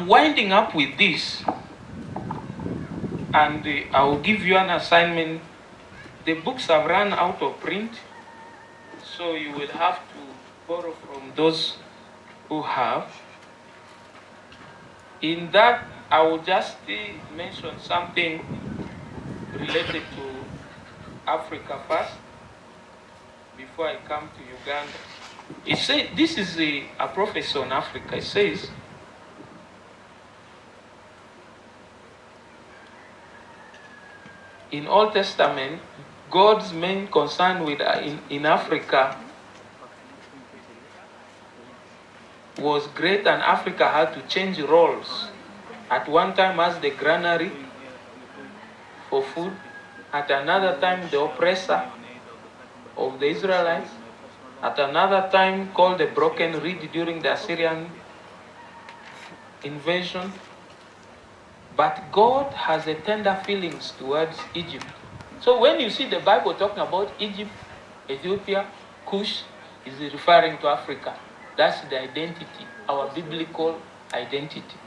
I'm winding up with this, and I will give you an assignment. The books have run out of print, so you will have to borrow from those who have. In that, I will just mention something related to Africa first, before I come to Uganda. It says, this is a prophecy on Africa. It says, in Old Testament, God's main concern with in Africa was great, and Africa had to change roles. At one time as the granary for food, at another time the oppressor of the Israelites, at another time called the broken reed during the Assyrian invasion. But God has a tender feelings towards Egypt. So when you see the Bible talking about Egypt, Ethiopia, Cush, is referring to Africa. That's the identity, our biblical identity.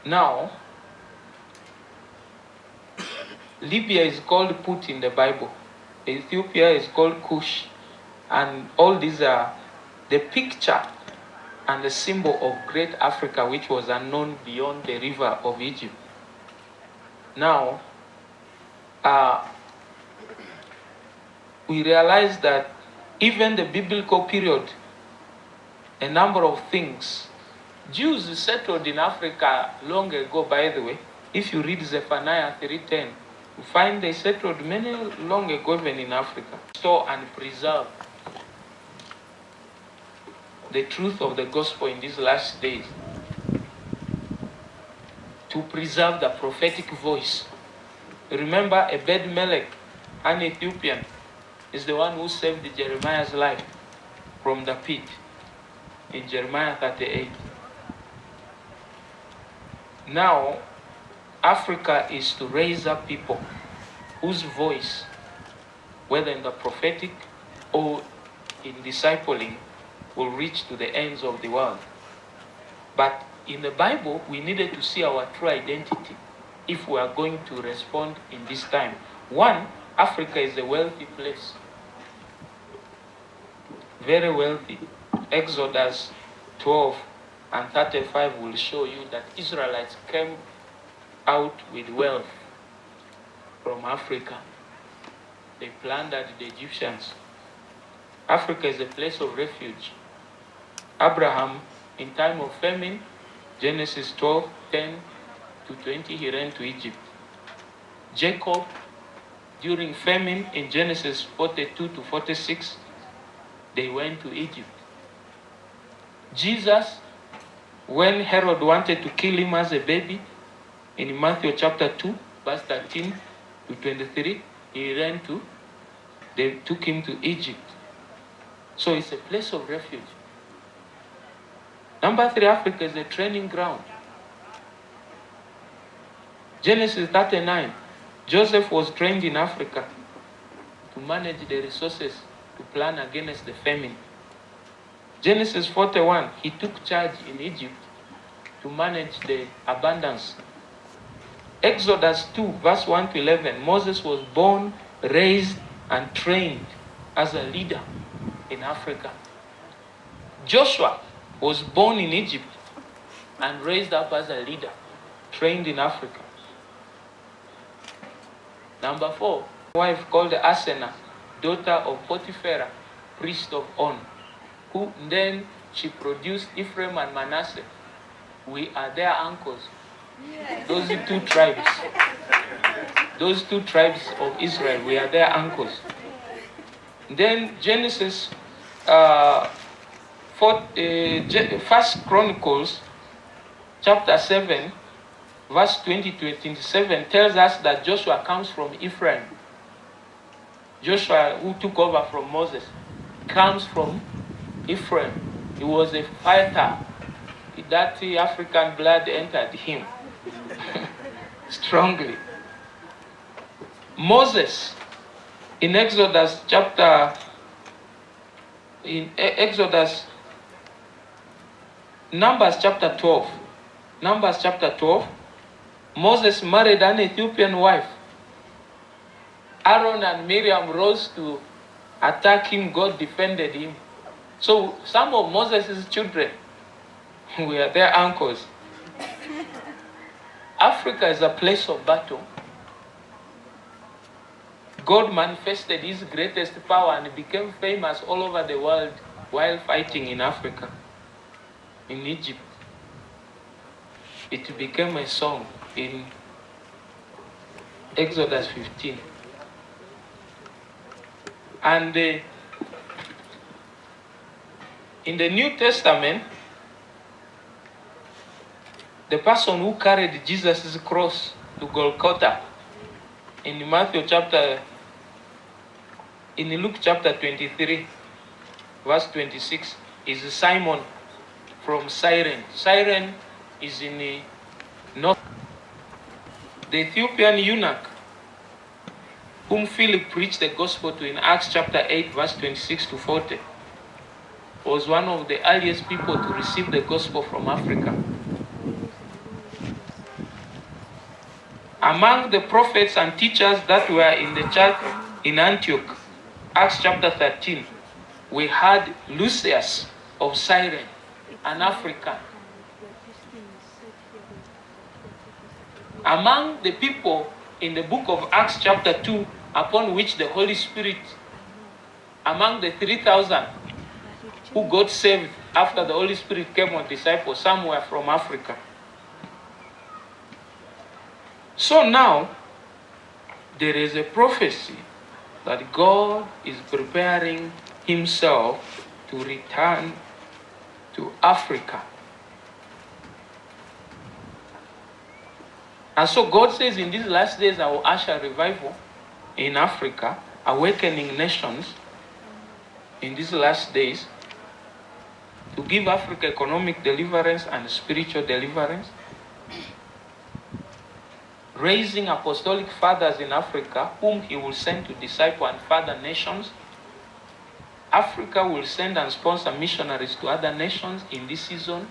Now, Libya is called Put in the Bible. Ethiopia is called Cush. And all these are the picture and the symbol of great Africa, which was unknown beyond the river of Egypt. Now, we realize that even the biblical period, a number of things, Jews settled in Africa long ago, by the way. If you read Zephaniah 3:10, you find they settled many long ago even in Africa. Store and preserve the truth of the gospel in these last days. To preserve the prophetic voice. Remember, Ebed-Melech, an Ethiopian, is the one who saved Jeremiah's life from the pit in Jeremiah 38. Now, Africa is to raise up people whose voice, whether in the prophetic or in discipling, will reach to the ends of the world. But in the Bible, we needed to see our true identity if we are going to respond in this time. One, Africa is a wealthy place. Very wealthy. Exodus 12 and 35 will show you that Israelites came out with wealth from Africa. They plundered the Egyptians. Africa is a place of refuge. Abraham, in time of famine, Genesis 12:10 to 20, he ran to Egypt. Jacob, during famine, in Genesis 42 to 46, they went to Egypt. Jesus, when Herod wanted to kill him as a baby, in Matthew chapter 2, verse 13 to 23, they took him to Egypt. So it's a place of refuge. Number 3, Africa is a training ground. Genesis 39, Joseph was trained in Africa to manage the resources to plan against the famine. Genesis 41, he took charge in Egypt to manage the abundance. Exodus 2, verse 1 to 11, Moses was born, raised, and trained as a leader in Africa. Joshua was born in Egypt and raised up as a leader, trained in Africa. Number 4, a wife called Asenath, daughter of Potiphar, priest of On, who then she produced Ephraim and Manasseh. We are their uncles. Those two tribes. Those two tribes of Israel, we are their uncles. Then Genesis, First Chronicles, chapter 7, verse 20 to 27, tells us that Joshua comes from Ephraim. Joshua, who took over from Moses, comes from Ephraim. He was a fighter. That African blood entered him strongly. Moses, in Exodus Numbers chapter 12. Numbers chapter 12. Moses married an Ethiopian wife. Aaron and Miriam rose to attack him. God defended him. So some of Moses' children were their uncles. Africa is a place of battle. God manifested his greatest power and became famous all over the world while fighting in Africa, in Egypt. It became a song in Exodus 15. And in the New Testament, the person who carried Jesus' cross to Golgotha in Luke chapter 23, verse 26, is Simon from Cyrene. Cyrene is in the north. The Ethiopian eunuch whom Philip preached the gospel to in Acts chapter 8, verse 26 to 40, was one of the earliest people to receive the gospel from Africa. Among the prophets and teachers that were in the church in Antioch, Acts chapter 13, we had Lucius of Cyrene, an African. Among the people in the book of Acts chapter 2, upon which the Holy Spirit, among the 3,000 who got saved after the Holy Spirit came on disciples, some were from Africa. So now, there is a prophecy that God is preparing himself to return to Africa. And so God says, in these last days I will usher revival in Africa, awakening nations in these last days, to give Africa economic deliverance and spiritual deliverance, raising apostolic fathers in Africa whom he will send to disciple and father nations. Africa will send and sponsor missionaries to other nations in this season.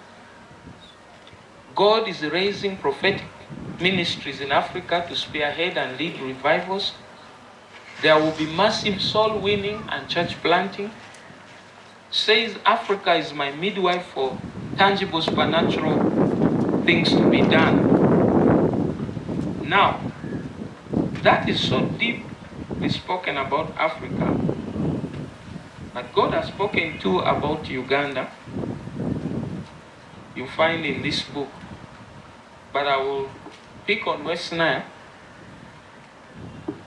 God is raising prophetic ministries in Africa to spearhead and lead revivals. There will be massive soul winning and church planting. Says Africa is my midwife for tangible supernatural things to be done. Now, that is so deeply spoken about Africa. But God has spoken too about Uganda. You find in this book. But I will pick on WestNile.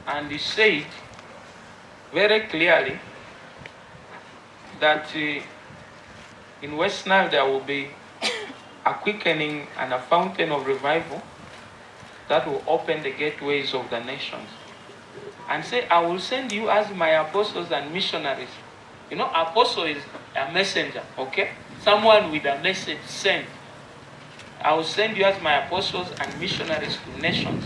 And he said very clearly that in WestNile there will be a quickening and a fountain of revival that will open the gateways of the nations. And say, I will send you as my apostles and missionaries. You know, apostle is a messenger, okay? Someone with a message sent. I will send you as my apostles and missionaries to nations.